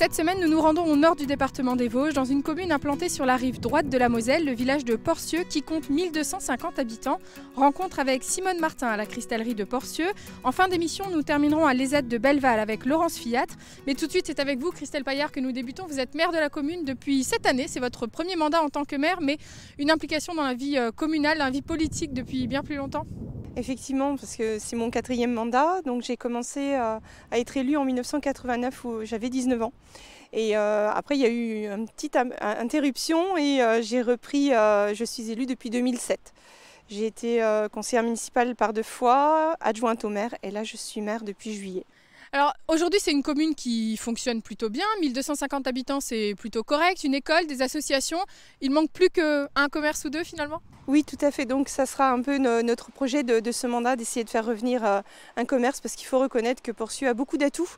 Cette semaine, nous nous rendons au nord du département des Vosges, dans une commune implantée sur la rive droite de la Moselle, le village de Porcieux, qui compte 1250 habitants. Rencontre avec Simone Martin à la cristallerie de Porcieux. En fin d'émission, nous terminerons à l'ESAT de Belleval avec Laurence Fiatre. Mais tout de suite, c'est avec vous, Christelle Paillard, que nous débutons. Vous êtes maire de la commune depuis cette année. C'est votre premier mandat en tant que maire, mais une implication dans la vie communale, dans la vie politique depuis bien plus longtemps. Effectivement, parce que c'est mon 4e mandat, donc j'ai commencé à être élue en 1989 où j'avais 19 ans. Et après il y a eu une petite interruption et j'ai repris, je suis élue depuis 2007. J'ai été conseillère municipale par 2 fois, adjointe au maire et là je suis maire depuis juillet. Alors aujourd'hui c'est une commune qui fonctionne plutôt bien, 1250 habitants c'est plutôt correct, une école, des associations, il manque plus qu'un commerce ou 2 finalement? Oui, tout à fait. Donc ça sera un peu notre projet de ce mandat, d'essayer de faire revenir un commerce, parce qu'il faut reconnaître que Porcieux a beaucoup d'atouts,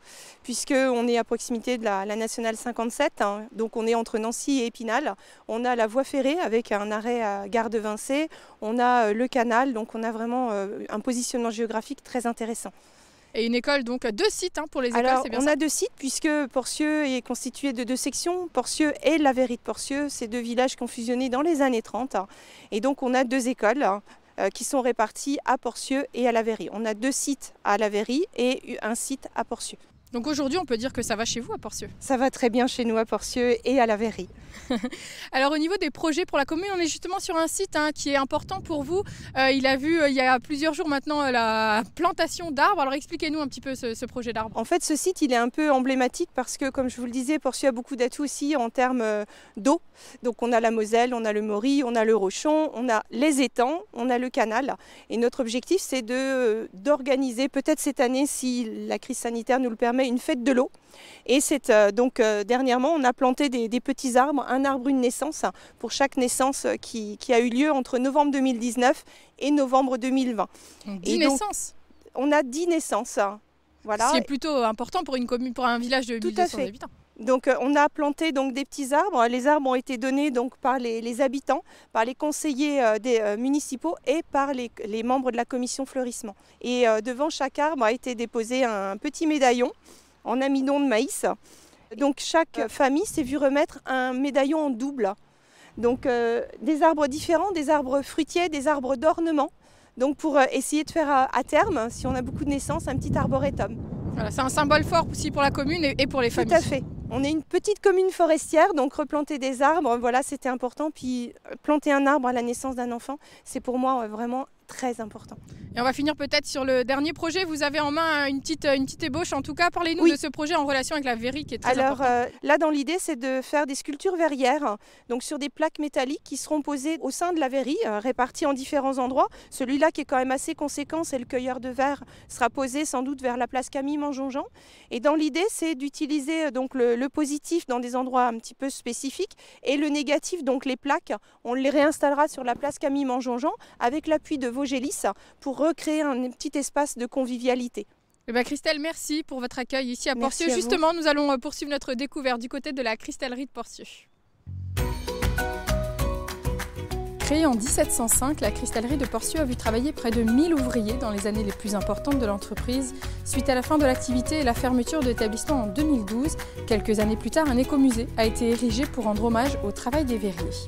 puisqu'on est à proximité de la nationale 57, hein, donc on est entre Nancy et Épinal. On a la voie ferrée avec un arrêt à Gare de Vincey, on a le canal, donc on a vraiment un positionnement géographique très intéressant. Et une école, donc 2 sites pour les écoles, c'est bien ça? On a 2 sites puisque Porcieux est constitué de 2 sections. Porcieux et Lavéry de Porcieux, c'est 2 villages qui ont fusionné dans les années 30. Et donc on a 2 écoles qui sont réparties à Porcieux et à Lavéry. On a 2 sites à Lavéry et un site à Porcieux. Donc aujourd'hui, on peut dire que ça va chez vous à Porcieux? Ça va très bien chez nous à Porcieux et à Lavéry. Alors au niveau des projets pour la commune, on est justement sur un site qui est important pour vous. Il a vu il y a plusieurs jours maintenant la plantation d'arbres. Alors expliquez-nous un petit peu ce projet d'arbres. En fait, ce site il est un peu emblématique parce que, comme je vous le disais, Porcieux a beaucoup d'atouts aussi en termes d'eau. Donc on a la Moselle, on a le Maury, on a le Rochon, on a les étangs, on a le canal. Et notre objectif c'est d'organiser peut-être cette année, si la crise sanitaire nous le permet, une fête de l'eau. Et dernièrement, on a planté des petits arbres, un arbre, une naissance, pour chaque naissance qui a eu lieu entre novembre 2019 et novembre 2020. 10 naissances? On a 10 naissances. Voilà. Ce qui est plutôt important pour une commune, pour un village de 1200 habitants. Donc on a planté des petits arbres. Les arbres ont été donnés par les habitants, par les conseillers municipaux et par les membres de la commission fleurissement. Et devant chaque arbre a été déposé un petit médaillon en amidon de maïs. Donc chaque famille s'est vue remettre un médaillon en double. Donc des arbres différents, des arbres fruitiers, des arbres d'ornement. Donc pour essayer de faire à terme, si on a beaucoup de naissances, un petit arboretum. Voilà, c'est un symbole fort aussi pour la commune et pour les familles. Tout à fait. On est une petite commune forestière, donc replanter des arbres, voilà, c'était important. Puis planter un arbre à la naissance d'un enfant, c'est pour moi vraiment très important. Et on va finir peut-être sur le dernier projet. Vous avez en main une petite ébauche. En tout cas, parlez-nous de ce projet en relation avec la verrie qui est très important. Là, dans l'idée, c'est de faire des sculptures verrières, donc sur des plaques métalliques qui seront posées au sein de la verrie, réparties en différents endroits. Celui-là, qui est quand même assez conséquent, c'est le cueilleur de verre, sera posé sans doute vers la place Camille Mangeonjean. Et dans l'idée, c'est d'utiliser donc le positif dans des endroits un petit peu spécifiques et le négatif, donc les plaques, on les réinstallera sur la place Camille Mangeonjean avec l'appui de Vosgelis pour recréer un petit espace de convivialité. Christelle, merci pour votre accueil ici à Porcieux. Justement, nous allons poursuivre notre découverte du côté de la cristallerie de Porcieux. Créée en 1705, la cristallerie de Porcieux a vu travailler près de 1000 ouvriers dans les années les plus importantes de l'entreprise. Suite à la fin de l'activité et la fermeture de l'établissement en 2012, quelques années plus tard, un écomusée a été érigé pour rendre hommage au travail des verriers.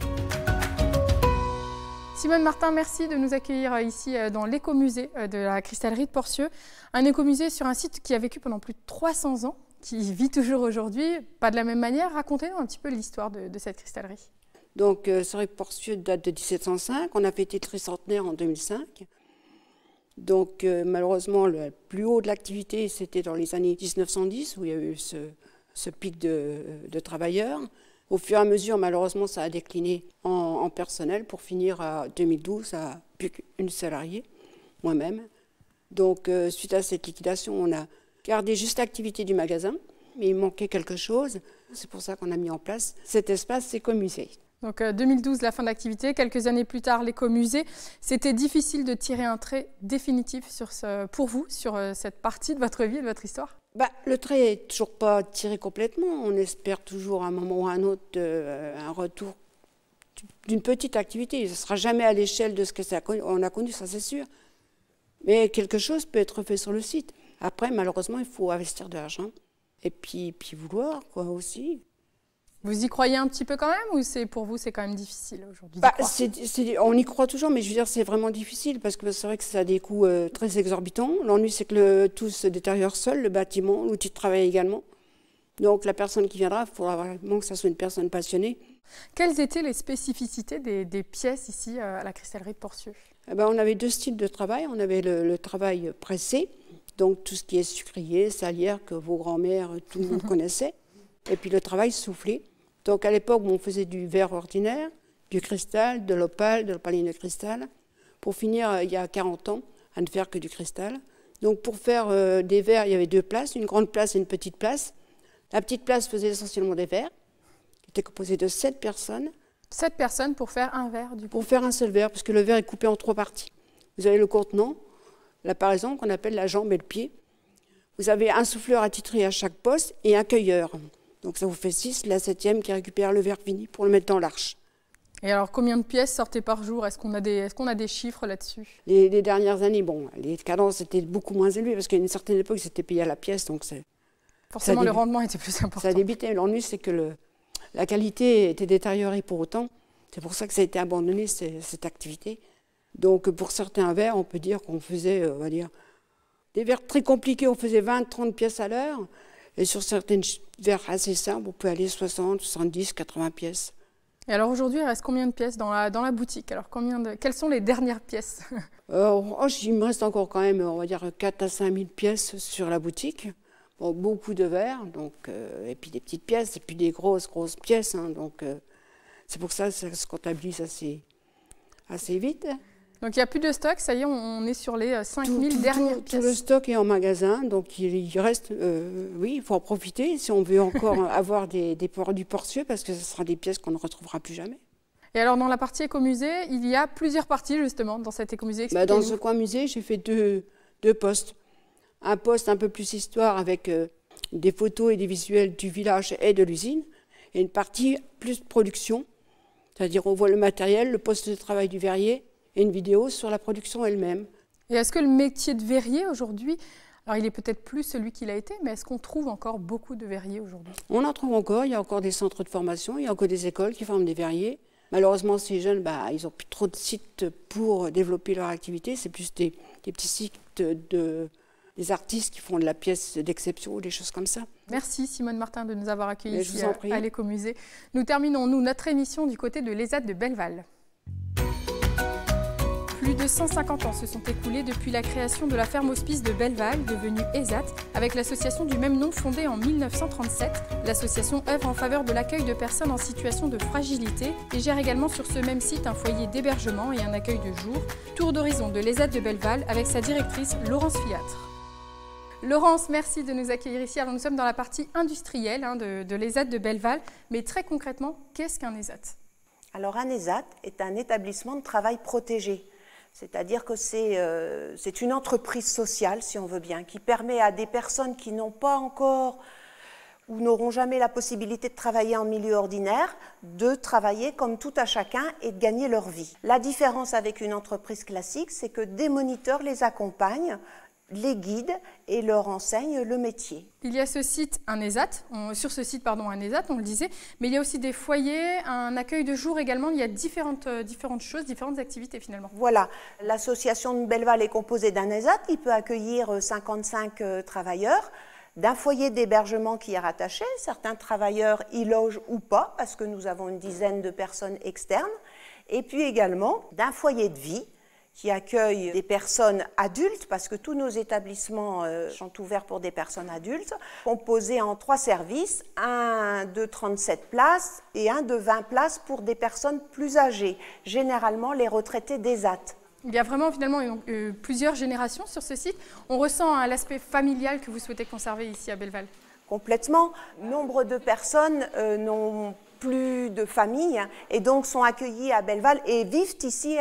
Simone Martin, merci de nous accueillir ici dans l'écomusée de la cristallerie de Porcieux. Un écomusée sur un site qui a vécu pendant plus de 300 ans, qui vit toujours aujourd'hui, pas de la même manière. Racontez-nous un petit peu l'histoire de cette cristallerie. Donc, c'est vrai que Porcieux date de 1705, on a fêté le tricentenaire en 2005. Donc, malheureusement, le plus haut de l'activité, c'était dans les années 1910, où il y a eu ce pic de travailleurs. Au fur et à mesure, malheureusement, ça a décliné en personnel pour finir à 2012 à plus qu'une salariée, moi-même. Donc, suite à cette liquidation, on a gardé juste l'activité du magasin, mais il manquait quelque chose. C'est pour ça qu'on a mis en place cet espace écomusée. Donc 2012, la fin de l'activité. Quelques années plus tard, l'écomusée. C'était difficile de tirer un trait définitif pour vous sur cette partie de votre vie et de votre histoire? Le trait n'est toujours pas tiré complètement. On espère toujours à un moment ou à un autre un retour d'une petite activité. Ce ne sera jamais à l'échelle de ce qu'on a connu, ça c'est sûr. Mais quelque chose peut être fait sur le site. Après, malheureusement, il faut investir de l'argent. Et puis vouloir, quoi, aussi. Vous y croyez un petit peu quand même, ou pour vous, c'est quand même difficile aujourd'hui? On y croit toujours, mais je veux dire, c'est vraiment difficile parce que c'est vrai que ça a des coûts très exorbitants. L'ennui, c'est que tout se détériore seul, le bâtiment, l'outil de travail également. Donc la personne qui viendra, il faudra vraiment que ça soit une personne passionnée. Quelles étaient les spécificités des pièces ici à la cristallerie de Porcieux? On avait 2 styles de travail. On avait le travail pressé, donc tout ce qui est sucrier, salière, que vos grands-mères, tout le monde connaissait. Et puis le travail soufflé. Donc à l'époque, on faisait du verre ordinaire, du cristal, de l'opaline de cristal. Pour finir, il y a 40 ans, à ne faire que du cristal. Donc pour faire des verres, il y avait 2 places, une grande place et une petite place. La petite place faisait essentiellement des verres, qui étaient composés de 7 personnes. 7 personnes pour faire un verre, du coup? Pour faire un seul verre, parce que le verre est coupé en 3 parties. Vous avez le contenant, l'apparaison qu'on appelle la jambe et le pied. Vous avez un souffleur attitré à chaque poste et un cueilleur. Donc ça vous fait 6, la 7e qui récupère le verre fini pour le mettre dans l'arche. Et alors combien de pièces sortaient par jour? Est-ce qu'on a des chiffres là-dessus? Les dernières années, les cadences étaient beaucoup moins élevées parce qu'à une certaine époque, c'était payé à la pièce. Donc forcément, le rendement était plus important. Ça débitait. L'ennui, c'est que la qualité était détériorée pour autant. C'est pour ça que ça a été abandonné, cette activité. Donc pour certains verres, on peut dire qu'on faisait, on va dire, des verres très compliqués, on faisait 20-30 pièces à l'heure. Et sur certains verres assez simples, on peut aller 60, 70, 80 pièces. Et alors aujourd'hui, il reste combien de pièces dans la boutique? Alors quelles sont les dernières pièces? Il me reste encore quand même, on va dire, 4 à 5 000 pièces sur la boutique. Bon, beaucoup de verres, et puis des petites pièces, et puis des grosses pièces. C'est pour ça que ça se comptabilise assez vite. Donc il n'y a plus de stock, ça y est, on est sur les 5000 dernières pièces. Tout le stock est en magasin, donc il reste, oui, il faut en profiter si on veut encore avoir du Porcieux, parce que ce sera des pièces qu'on ne retrouvera plus jamais. Et alors dans la partie écomusée, il y a plusieurs parties justement dans cet écomusée. Dans ce coin musée, j'ai fait deux postes. Un poste un peu plus histoire avec des photos et des visuels du village et de l'usine, et une partie plus production, c'est-à-dire on voit le matériel, le poste de travail du verrier, et une vidéo sur la production elle-même. Et est-ce que le métier de verrier aujourd'hui, alors il est peut-être plus celui qu'il a été, mais est-ce qu'on trouve encore beaucoup de verriers aujourd'hui? On en trouve encore, il y a encore des centres de formation, il y a encore des écoles qui forment des verriers. Malheureusement, ces jeunes, ils n'ont plus trop de sites pour développer leur activité, c'est plus des petits sites des artistes qui font de la pièce d'exception ou des choses comme ça. Merci Simone Martin de nous avoir accueillis ici à l'Écomusée. Nous terminons notre émission du côté de l'ESAT de Belleval. Plus de 150 ans se sont écoulés depuis la création de la ferme hospice de Belleval, devenue ESAT, avec l'association du même nom fondée en 1937. L'association œuvre en faveur de l'accueil de personnes en situation de fragilité et gère également sur ce même site un foyer d'hébergement et un accueil de jour. Tour d'horizon de l'ESAT de Belleval avec sa directrice Laurence Fiatre. Laurence, merci de nous accueillir ici. Alors nous sommes dans la partie industrielle de l'ESAT de Belleval, mais très concrètement, qu'est-ce qu'un ESAT? Alors un ESAT est un établissement de travail protégé. C'est-à-dire que c'est une entreprise sociale, si on veut bien, qui permet à des personnes qui n'ont pas encore ou n'auront jamais la possibilité de travailler en milieu ordinaire, de travailler comme tout à chacun et de gagner leur vie. La différence avec une entreprise classique, c'est que des moniteurs les accompagnent, les guident et leur enseignent le métier. Il y a ce site, un ESAT, sur ce site, un ESAT, on le disait, mais il y a aussi des foyers, un accueil de jour également, il y a différentes choses, différentes activités finalement. Voilà, l'association de Belleval est composée d'un ESAT, il peut accueillir 55 travailleurs, d'un foyer d'hébergement qui est rattaché, certains travailleurs y logent ou pas, parce que nous avons une dizaine de personnes externes, et puis également d'un foyer de vie, qui accueille des personnes adultes, parce que tous nos établissements sont ouverts pour des personnes adultes, composés en 3 services, un de 37 places et un de 20 places pour des personnes plus âgées, généralement les retraités d'ESAT. Il y a vraiment finalement plusieurs générations sur ce site. On ressent l'aspect familial que vous souhaitez conserver ici à Belleval. Complètement. Nombre de personnes n'ont plus de famille et donc sont accueillies à Belleval et vivent ici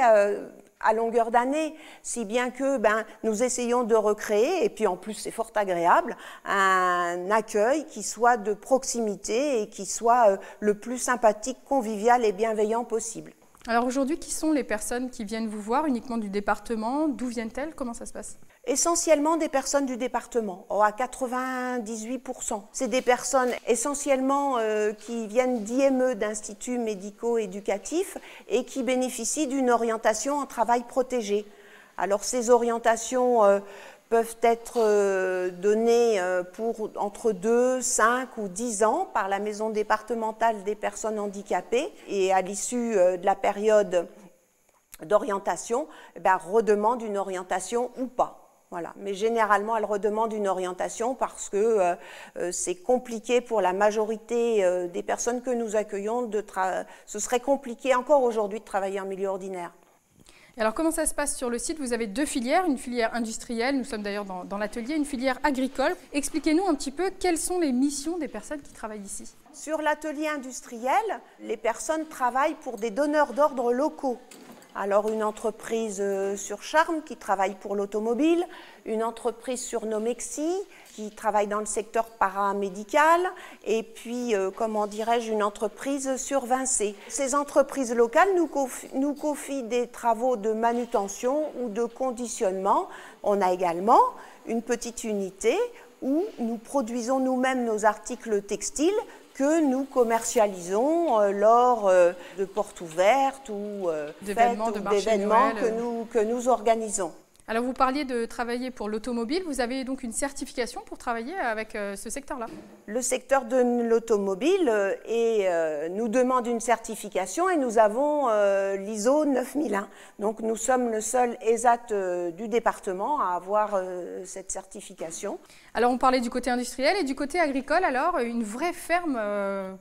à longueur d'année, si bien que nous essayons de recréer, et puis en plus c'est fort agréable, un accueil qui soit de proximité et qui soit le plus sympathique, convivial et bienveillant possible. Alors aujourd'hui, qui sont les personnes qui viennent vous voir uniquement du département? D'où viennent-elles? Comment ça se passe? Essentiellement des personnes du département, à 98%. C'est des personnes essentiellement qui viennent d'IME, d'instituts médico-éducatifs, et qui bénéficient d'une orientation en travail protégé. Alors ces orientations peuvent être données pour entre 2, 5 ou 10 ans par la maison départementale des personnes handicapées, et à l'issue de la période d'orientation, redemande une orientation ou pas. Voilà. Mais généralement, elle redemande une orientation parce que c'est compliqué pour la majorité des personnes que nous accueillons. Ce serait compliqué encore aujourd'hui de travailler en milieu ordinaire. Alors comment ça se passe sur le site? Vous avez deux filières, une filière industrielle, nous sommes d'ailleurs dans l'atelier, une filière agricole. Expliquez-nous un petit peu quelles sont les missions des personnes qui travaillent ici. Sur l'atelier industriel, les personnes travaillent pour des donneurs d'ordre locaux. Alors une entreprise sur Charmes qui travaille pour l'automobile, une entreprise sur Nomexi qui travaille dans le secteur paramédical, et puis, comment dirais-je, une entreprise sur Vincé. Ces entreprises locales nous confient des travaux de manutention ou de conditionnement. On a également une petite unité où nous produisons nous-mêmes nos articles textiles que nous commercialisons lors de portes ouvertes ou d'événements que nous organisons. Alors vous parliez de travailler pour l'automobile, vous avez donc une certification pour travailler avec ce secteur-là? Le secteur de l'automobile nous demande une certification et nous avons l'ISO 9001. Donc nous sommes le seul ESAT du département à avoir cette certification. Alors on parlait du côté industriel et du côté agricole, alors une vraie ferme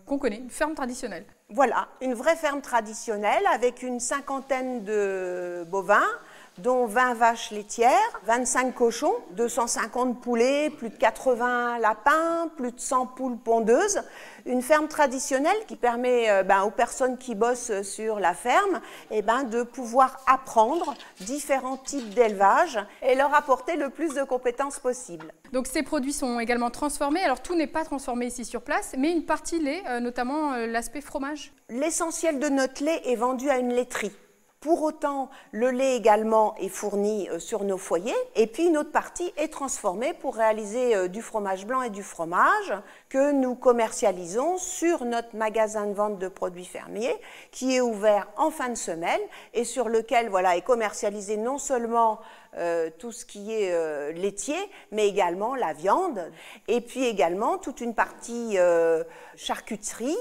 qu'on connaît, une ferme traditionnelle. Voilà, une vraie ferme traditionnelle avec une cinquantaine de bovins, dont 20 vaches laitières, 25 cochons, 250 poulets, plus de 80 lapins, plus de 100 poules pondeuses. Une ferme traditionnelle qui permet aux personnes qui bossent sur la ferme de pouvoir apprendre différents types d'élevage et leur apporter le plus de compétences possible. Donc ces produits sont également transformés. Alors tout n'est pas transformé ici sur place, mais une partie lait, notamment l'aspect fromage. L'essentiel de notre lait est vendu à une laiterie. Pour autant, le lait également est fourni sur nos foyers, et puis une autre partie est transformée pour réaliser du fromage blanc et du fromage que nous commercialisons sur notre magasin de vente de produits fermiers qui est ouvert en fin de semaine et sur lequel est commercialisé non seulement tout ce qui est laitier, mais également la viande, et puis également toute une partie charcuterie,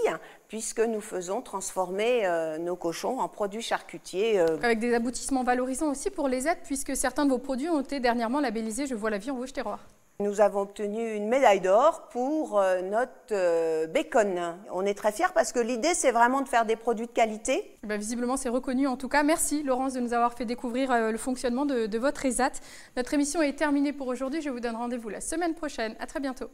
puisque nous faisons transformer nos cochons en produits charcutiers. Avec des aboutissements valorisants aussi pour les aides, puisque certains de vos produits ont été dernièrement labellisés « Je vois la vie en Vosges terroir ». Nous avons obtenu une médaille d'or pour notre bacon. On est très fiers parce que l'idée, c'est vraiment de faire des produits de qualité. Visiblement, c'est reconnu en tout cas. Merci Laurence de nous avoir fait découvrir le fonctionnement de votre ESAT. Notre émission est terminée pour aujourd'hui. Je vous donne rendez-vous la semaine prochaine. À très bientôt.